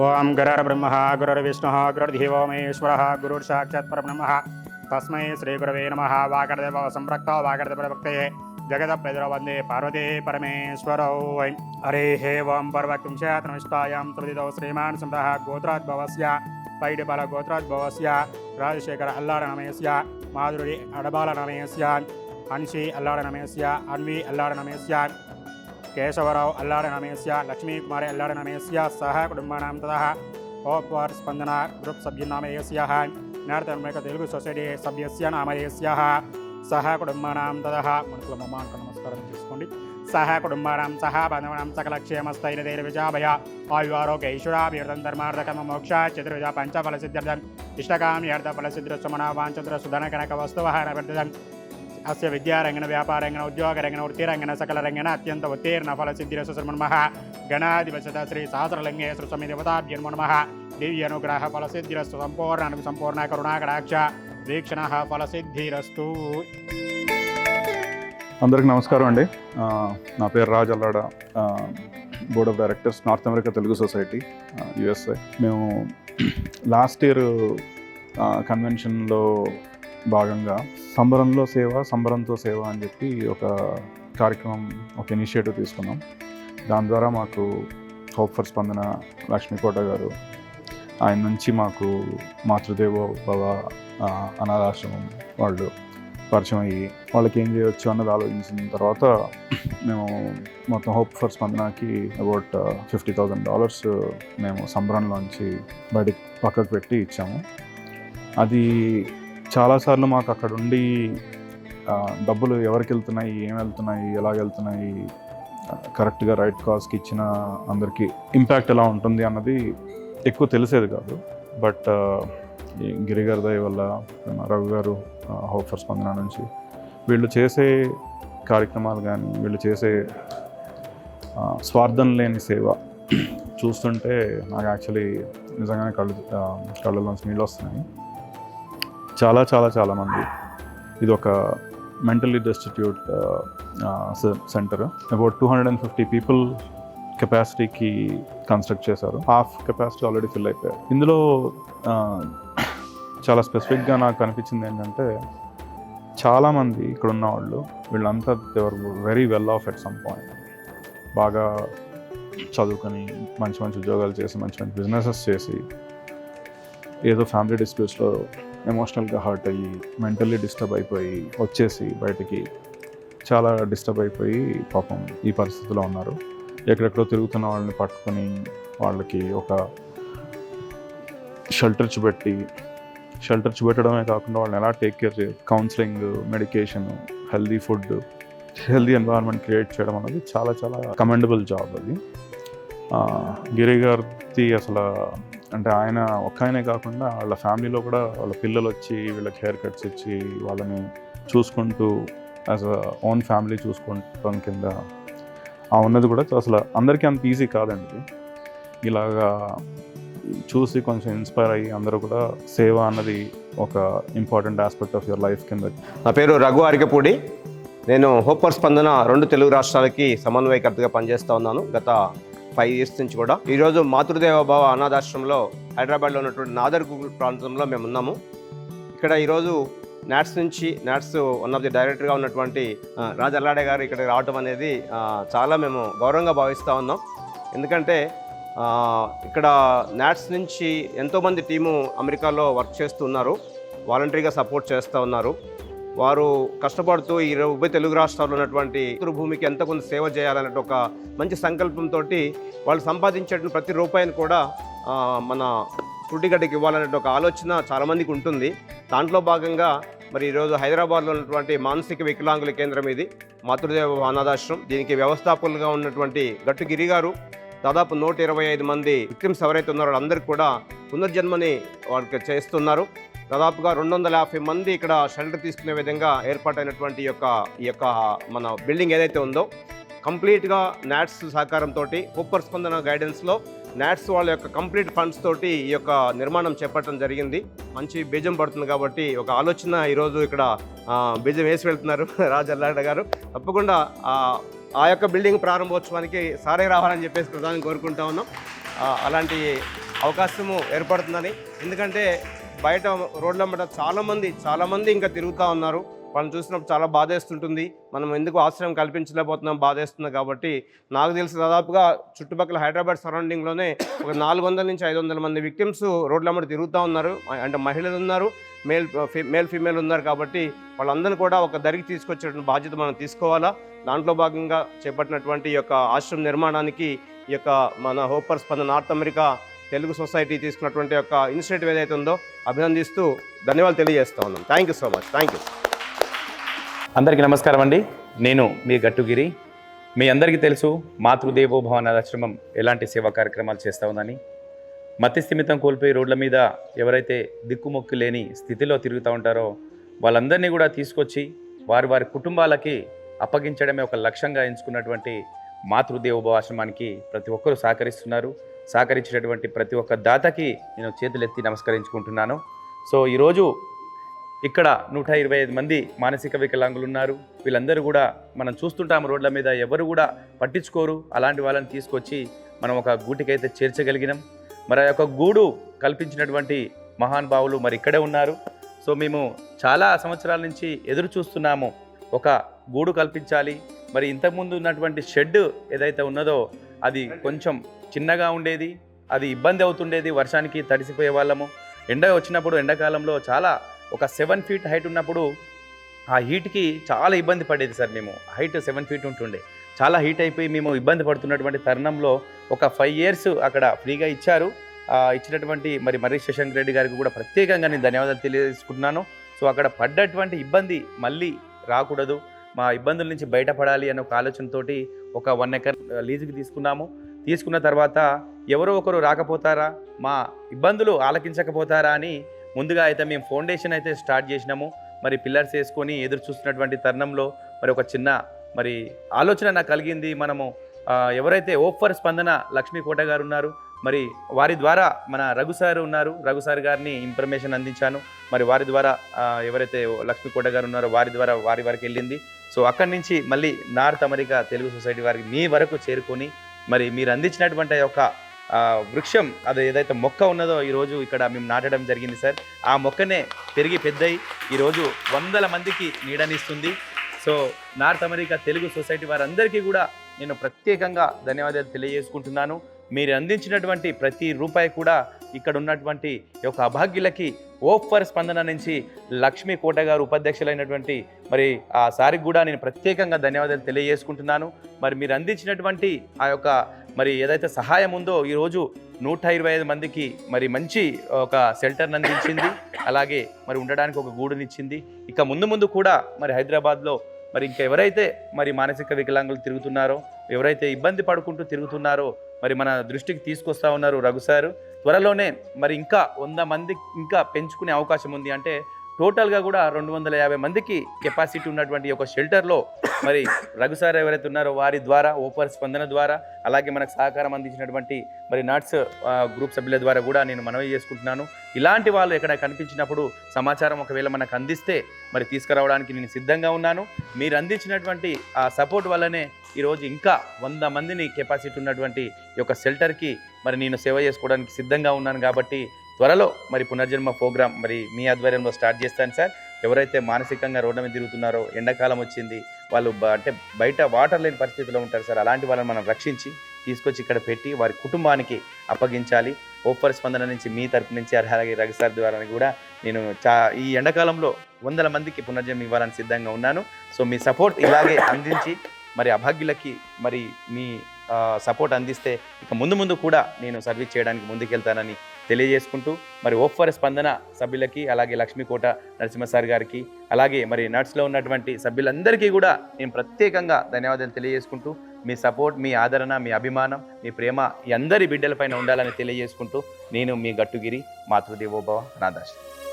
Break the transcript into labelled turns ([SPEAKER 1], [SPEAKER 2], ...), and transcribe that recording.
[SPEAKER 1] ఓం గురుర్బ్రహ్మ గురుర్విష్ణు గురుర్దేవో మహేశ్వరः గురుర్సాక్షాత్ పరబ్రహ్మः తస్మై శ్రీగురవే నమః. వాగర్దేవ సంప్రక్తో వాగర్దేవభక్తయే జగదప్రజర వందే పార్వతీ పరమేశ్వరౌ. హరిః ఓం పర్వకుంశాతనమిష్టాయాం త్రిదిదో శ్రీమాన్ సంతః గోత్రాద్భవస్య పైడిబల గోత్రాద్భవస్య రాజశేఖర అల్లాడ నమయస్య మాధురి అడబాల నమయస్య అన్షి అల్లాడ నమయస్య అన్వి అల్లాడ నమయస్య కేశవరావు అల్లాడ నమయస్య లక్ష్మీకుమారి అల్లాడ నమయస్య సహ కుటుంబానాం తతః ఓపర్ స్పందన గ్రూప్ సభ్యనామయస్య నార్తమేక తెలుగు సొసైటీ సభ్యస్య నామయస్య సహ కుటుంబానాం తతః. మనసుల మమ్మాంక నమస్కారం చేసుకోండి. సహ కుటుంబానాం సహ బంధవానాం సకల క్షేమస్థైర్యధైర్య విజాభయ ఆయు ఆరోగ్య ఈశ్వరాభివృద్ధం ధర్మార్థకమ మోక్ష చతుర్విధ పంచఫల సిద్ధ్యర్థం ఇష్టకామ్యర్థ ఫల సిద్ధిరస్సుమన వాంఛద్ర సుధన కనక వస్తువహన వర్ధం అస్య విద్యారంగణ వ్యాపారంగణ ఉద్యోగరంగణ వృత్తిరంగణ సకలరంగణ అత్యంత ఉత్తీర్ణ ఫలసిద్ధిరసు నమః. గణాధిపత శ్రీ సహస్రలింగేశ్వర స్వామి దేవతాభ్యో నమః. దివ్యనుగ్రహ ఫలసిద్ధిరస్తు సంపూర్ణ సంపూర్ణ కరుణాకటాక్ష వీక్షణ ఫలసిద్ధిరస్తు.
[SPEAKER 2] అందరికీ నమస్కారం అండి. నా పేరు Raj Allada, board of directors north America Telugu society USA. మేము లాస్ట్ ఇయర్ కన్వెన్షన్లో భాగంగా సంబరంలో సేవ సంబరంతో సేవ అని చెప్పి ఒక కార్యక్రమం, ఒక ఇనిషియేటివ్ తీసుకున్నాం. దాని ద్వారా మాకు హోప్ ఫర్ స్పందన లక్ష్మీకోట గారు, ఆయన నుంచి మాకు మాతృదేవో భవ అనాథాశ్రమం వాళ్ళు పరిచయం అయ్యి వాళ్ళకి ఏం చేయవచ్చు అన్నది ఆలోచించిన తర్వాత మేము మొత్తం హోప్ ఫర్ స్పందనకి అబౌట్ $50,000 మేము సంబరంలోంచి బయటికి పక్కకు పెట్టి ఇచ్చాము. అది చాలాసార్లు మాకు అక్కడ ఉండి డబ్బులు ఎవరికి వెళ్తున్నాయి, ఏం వెళ్తున్నాయి, ఎలాగ వెళ్తున్నాయి, కరెక్ట్గా రైట్ కాజ్కి ఇచ్చిన అందరికీ ఇంపాక్ట్ ఎలా ఉంటుంది అన్నది ఎక్కువ తెలిసేది కాదు. బట్ గిరిగారి దయ వల్ల, రవి గారు హోప్ ఫర్ స్పందన నుంచి వీళ్ళు చేసే కార్యక్రమాలు కానీ, వీళ్ళు చేసే స్వార్థం లేని సేవ చూస్తుంటే నాకు యాక్చువల్లీ నిజంగానే కళ్ళలోంచి నీళ్ళు వస్తున్నాయి. చాలా చాలా చాలామంది, ఇది ఒక mentally destitute centre. About 250 people కెపాసిటీకి కన్స్ట్రక్ట్ చేశారు. హాఫ్ కెపాసిటీ ఆల్రెడీ ఫిల్ అయిపోయారు. ఇందులో చాలా స్పెసిఫిక్గా నాకు అనిపించింది ఏంటంటే, చాలామంది ఇక్కడ ఉన్న వాళ్ళు వీళ్ళంతా they were very well off at some point. బాగా చదువుకొని మంచి మంచి ఉద్యోగాలు చేసి, మంచి మంచి బిజినెసెస్ చేసి, ఏదో ఫ్యామిలీ డిస్ప్యూట్స్లో ఎమోషనల్గా హర్ట్ అయ్యి, మెంటల్లీ డిస్టర్బ్ అయిపోయి వచ్చేసి బయటికి చాలా డిస్టర్బ్ అయిపోయి పాపం ఈ పరిస్థితిలో ఉన్నారు. ఎక్కడెక్కడో తిరుగుతున్న వాళ్ళని పట్టుకొని వాళ్ళకి ఒక షెల్టర్ చూపెట్టడమే కాకుండా వాళ్ళని ఎలా టేక్ కేర్ చేయాలి, counselling, medication, healthy food, healthy environment create చేయడం అనేది చాలా చాలా కమెండబుల్ జాబ్ అది. గిరి గారిది అసలు అంటే ఆయన ఒక్కనే కాకుండా వాళ్ళ ఫ్యామిలీలో కూడా వాళ్ళ పిల్లలు వచ్చి వీళ్ళకి హెయిర్ కట్స్ ఇచ్చి వాళ్ళని చూసుకుంటూ యాజ్ అ ఓన్ ఫ్యామిలీ చూసుకుంటాం కింద ఉన్నది కూడా అసలు అందరికీ అంత ఈజీ కాదండి. ఇలాగా చూసి కొంచెం ఇన్స్పైర్ అయ్యి అందరూ కూడా సేవ అన్నది ఒక important aspect of your life కింద.
[SPEAKER 3] నా పేరు రఘు అరికపూడి. నేను హోప్ ఫర్ స్పందన 2 తెలుగు రాష్ట్రాలకి సమన్వయకర్తగా పనిచేస్తూ ఉన్నాను గత 5 years నుంచి కూడా. ఈరోజు మాతృదేవ భవ అనాథాశ్రమంలో హైదరాబాద్లో ఉన్నటువంటి నాదర్గూల్ ప్రాంతంలో మేము ఉన్నాము. ఇక్కడ ఈరోజు నాట్స్ వన్ ఆఫ్ ది డైరెక్టర్గా ఉన్నటువంటి రాజ్ అల్లాడే గారు ఇక్కడ రావటం అనేది చాలా మేము గౌరవంగా భావిస్తూ ఉన్నాం. ఎందుకంటే ఇక్కడ నాట్స్ నుంచి ఎంతోమంది టీము అమెరికాలో వర్క్ చేస్తూ ఉన్నారు, వాలంటరీగా సపోర్ట్ చేస్తూ ఉన్నారు. వారు కష్టపడుతూ ఈ ఉభయ తెలుగు రాష్ట్రాల్లో ఉన్నటువంటి భూమికి ఎంత కొంత సేవ చేయాలనే ఒక మంచి సంకల్పంతో వాళ్ళు సంపాదించేటువంటి ప్రతి రూపాయిని కూడా మన పుట్టిగడ్డకి ఇవ్వాలనే ఒక ఆలోచన చాలామందికి ఉంటుంది. దాంట్లో భాగంగా మరి ఈరోజు హైదరాబాద్లో ఉన్నటువంటి మానసిక వికలాంగుల కేంద్రం ఇది మాతృదేవ అనాథాశ్రమం. దీనికి వ్యవస్థాపకులుగా ఉన్నటువంటి గట్టు గిరి గారు దాదాపు 125 మంది విక్టిమ్స్ ఎవరైతే ఉన్నారో వాళ్ళందరికీ కూడా పునర్జన్మని వాళ్ళకి చేస్తున్నారు. దాదాపుగా 250 మంది ఇక్కడ షెల్టర్ తీసుకునే విధంగా ఏర్పాటైనటువంటి ఈ యొక్క మన బిల్డింగ్ ఏదైతే ఉందో కంప్లీట్గా నాట్స్ సహకారంతో, హోప్ ఫర్ స్పందన గైడెన్స్లో నాట్స్ వాళ్ళ యొక్క కంప్లీట్ ఫండ్స్ తోటి ఈ యొక్క నిర్మాణం చేపట్టడం జరిగింది. మంచి బీజం పడుతుంది కాబట్టి ఒక ఆలోచన ఈరోజు ఇక్కడ బీజం వేసి వెళ్తున్నారు రాజ్ అల్లాడ గారు. తప్పకుండా ఆ యొక్క బిల్డింగ్ ప్రారంభోత్సవానికి సారే రావాలని చెప్పేసి ప్రధాని కోరుకుంటా ఉన్నాం. అలాంటి అవకాశము ఏర్పడుతుందని. ఎందుకంటే బయట రోడ్ల మీద చాలామంది ఇంకా తిరుగుతూ ఉన్నారు. వాళ్ళని చూసినప్పుడు చాలా బాధేస్తుంటుంది. మనం ఎందుకు ఆశ్రయం కల్పించలేకపోతున్నాం, బాధేస్తుంది. కాబట్టి నాకు తెలిసి దాదాపుగా చుట్టుపక్కల హైదరాబాద్ సరౌండింగ్లోనే ఒక 400 నుంచి 500 మంది విక్టిమ్స్ రోడ్ల మీద తిరుగుతూ ఉన్నారు. అంటే మహిళలు ఉన్నారు, మేల్ ఫీమేల్ ఉన్నారు. కాబట్టి వాళ్ళందరినీ కూడా ఒక దరికి తీసుకొచ్చేటువంటి బాధ్యత మనం తీసుకోవాలా. దాంట్లో భాగంగా చేపట్టినటువంటి ఈ యొక్క ఆశ్రమం నిర్మాణానికి ఈ యొక్క మన హోప్ ఫర్ స్పందన నార్త్ అమెరికా తెలుగు సొసైటీ తీసుకున్నటువంటి యొక్క ఇనిషియేటివ్ ఏదైతే ఉందో అభినందిస్తూ ధన్యవాదాలు తెలియజేస్తా ఉన్నాం. Thank you so much. Thank you.
[SPEAKER 4] అందరికీ నమస్కారం అండి. నేను మీ గట్టుగిరి. మీ అందరికీ తెలుసు మాతృదేవోభవ అనాథాశ్రమం ఎలాంటి సేవా కార్యక్రమాలు చేస్తూ ఉందని. మతి స్థిమితం కోల్పోయి రోడ్ల మీద ఎవరైతే దిక్కుమొక్కు లేని స్థితిలో తిరుగుతూ ఉంటారో వాళ్ళందరినీ కూడా తీసుకొచ్చి వారి కుటుంబాలకి అప్పగించడమే ఒక లక్ష్యంగా ఎంచుకున్నటువంటి మాతృదేవోభవ ఆశ్రమానికి ప్రతి ఒక్కరూ సహకరిస్తున్నారు. సహకరించినటువంటి ప్రతి ఒక్క దాతకి నేను చేతులెత్తి నమస్కరించుకుంటున్నాను. సో ఈరోజు ఇక్కడ 125 మంది మానసిక వికలాంగులు ఉన్నారు. వీళ్ళందరూ కూడా మనం చూస్తుంటాము రోడ్ల మీద, ఎవరు కూడా పట్టించుకోరు. అలాంటి వాళ్ళని తీసుకొచ్చి మనం ఒక గూటికైతే చేర్చగలిగినాం. మరి ఆ యొక్క గూడు కల్పించినటువంటి మహానుభావులు మరి ఇక్కడే ఉన్నారు. సో మేము చాలా సంవత్సరాల నుంచి ఎదురు చూస్తున్నాము, ఒక గూడు కల్పించాలి. మరి ఇంతకుముందు ఉన్నటువంటి షెడ్ ఏదైతే ఉన్నదో అది కొంచెం చిన్నగా ఉండేది, అది ఇబ్బంది అవుతుండేది. వర్షానికి తడిసిపోయే వాళ్ళము. ఎండ వచ్చినప్పుడు ఎండాకాలంలో చాలా ఒక 7 ఫీట్ హైట్ ఉన్నప్పుడు ఆ హీట్కి చాలా ఇబ్బంది పడేది సార్. మేము హైట్ 7 ఫీట్ ఉంటుండే, చాలా హీట్ అయిపోయి మేము ఇబ్బంది పడుతున్నటువంటి తరుణంలో ఒక 5 ఇయర్స్ అక్కడ ఫ్రీగా ఇచ్చారు. ఇచ్చినటువంటి మరి శశాంక్ రెడ్డి గారికి కూడా ప్రత్యేకంగా నేను ధన్యవాదాలు తెలియజేసుకుంటున్నాను. సో అక్కడ పడ్డటువంటి ఇబ్బంది మళ్ళీ రాకూడదు, మా ఇబ్బందుల నుంచి బయటపడాలి అనే ఒక ఆలోచనతోటి ఒక 1 ఎకర్ లీజుకి తీసుకున్నాము. తీసుకున్న తర్వాత ఎవరో ఒకరు రాకపోతారా, మా ఇబ్బందులు ఆలకించకపోతారా అని ముందుగా అయితే మేము ఫౌండేషన్ అయితే స్టార్ట్ చేసినాము. మరి పిల్లర్స్ వేసుకొని ఎదురు చూస్తున్నటువంటి తరుణంలో మరి ఒక చిన్న మరి ఆలోచన నాకు కలిగింది. మనము ఎవరైతే హోప్ ఫర్ స్పందన లక్ష్మీ కోట గారు ఉన్నారు, మరి వారి ద్వారా మన రఘు సార్ ఉన్నారు, రఘు సార్ గారిని ఇన్ఫర్మేషన్ అందించాను. మరి వారి ద్వారా ఎవరైతే లక్ష్మీ కోట గారు ఉన్నారో వారి ద్వారా వారి వరకు వెళ్ళింది. సో అక్కడి నుంచి మళ్ళీ నార్త్ అమెరికా తెలుగు సొసైటీ వారికి మీ వరకు చేరుకొని మరి మీరు అందించినటువంటి ఒక వృక్షం అది ఏదైతే మొక్క ఉన్నదో ఈరోజు ఇక్కడ మేము నాటడం జరిగింది సార్. ఆ మొక్కనే పెరిగి పెద్దయి ఈరోజు 100 మందికి నీడనిస్తుంది. So North America Telugu society వారందరికీ కూడా నేను ప్రత్యేకంగా ధన్యవాదాలు తెలియజేసుకుంటున్నాను. మీరు అందించినటువంటి ప్రతి రూపాయి కూడా ఇక్కడ ఉన్నటువంటి యొక్క అభాగ్యులకి హోప్ ఫర్ స్పందన నుంచి లక్ష్మీ కోట గారు ఉపాధ్యక్షులైనటువంటి మరి ఆ సారికి కూడా నేను ప్రత్యేకంగా ధన్యవాదాలు తెలియజేసుకుంటున్నాను. మరి మీరు అందించినటువంటి ఆ యొక్క మరి ఏదైతే సహాయం ఉందో ఈరోజు 125 మందికి మరి మంచి ఒక షెల్టర్ని అందించింది. అలాగే మరి ఉండడానికి ఒక గూడునిచ్చింది. ఇక ముందు కూడా మరి హైదరాబాద్లో మరి ఇంకా ఎవరైతే మరి మానసిక వికలాంగులు తిరుగుతున్నారో, ఎవరైతే ఇబ్బంది పడుకుంటూ తిరుగుతున్నారో మరి మన దృష్టికి తీసుకొస్తా ఉన్నారు రఘు సారు. త్వరలోనే మరి ఇంకా 100 మంది ఇంకా పెంచుకునే అవకాశం ఉంది. అంటే టోటల్గా కూడా 250 మందికి కెపాసిటీ ఉన్నటువంటి ఒక షెల్టర్లో మరి రఘు సార్ ఎవరైతే ఉన్నారో వారి ద్వారా హోప్ ఫర్ స్పందన ద్వారా అలాగే మనకు సహకారం అందించినటువంటి మరి నర్స్ గ్రూప్ సభ్యుల ద్వారా కూడా నేను మనవి చేసుకుంటున్నాను. ఇలాంటి వాళ్ళు ఎక్కడ కనిపించినప్పుడు సమాచారం ఒకవేళ మనకు అందిస్తే మరి తీసుకురావడానికి నేను సిద్ధంగా ఉన్నాను. మీరు అందించినటువంటి ఆ సపోర్ట్ వల్లనే ఈరోజు ఇంకా 100 మందిని కెపాసిటీ ఉన్నటువంటి ఈ యొక్క షెల్టర్కి మరి నేను సేవ చేసుకోవడానికి సిద్ధంగా ఉన్నాను. కాబట్టి త్వరలో మరి పునర్జన్మ ప్రోగ్రాం మరి మీ ఆధ్వర్యంలో స్టార్ట్ చేస్తాను సార్. ఎవరైతే మానసికంగా రోడ్ల మీద తిరుగుతున్నారో, ఎండాకాలం వచ్చింది, వాళ్ళు అంటే బయట వాటర్ లేని పరిస్థితిలో ఉంటారు సార్. అలాంటి వాళ్ళని మనం రక్షించి తీసుకొచ్చి ఇక్కడ పెట్టి వారి కుటుంబానికి అప్పగించాలి. హోప్ ఫర్ స్పందన నుంచి మీ తరపు నుంచి అలాగే రఘు సార్ ద్వారా కూడా నేను ఈ ఎండాకాలంలో 100 మందికి పునర్జన్మ ఇవ్వాలని సిద్ధంగా ఉన్నాను. సో మీ సపోర్ట్ ఇలాగే అందించి మరి అభాగ్యులకి మరి మీ సపోర్ట్ అందిస్తే ఇక ముందు కూడా నేను సర్వీస్ చేయడానికి ముందుకెళ్తానని తెలియజేసుకుంటూ మరి హోప్ ఫర్ స్పందన సభ్యులకి అలాగే లక్ష్మీకోట నరసింహసారి గారికి అలాగే మరి నట్స్లో ఉన్నటువంటి సభ్యులందరికీ కూడా నేను ప్రత్యేకంగా ధన్యవాదాలు తెలియజేసుకుంటూ మీ సపోర్ట్, మీ ఆదరణ, మీ అభిమానం, మీ ప్రేమ ఈ అందరి బిడ్డలపైన ఉండాలని తెలియజేసుకుంటూ నేను మీ గట్టుగిరి మాతృదేవోభవ అనాథాశ్రమం.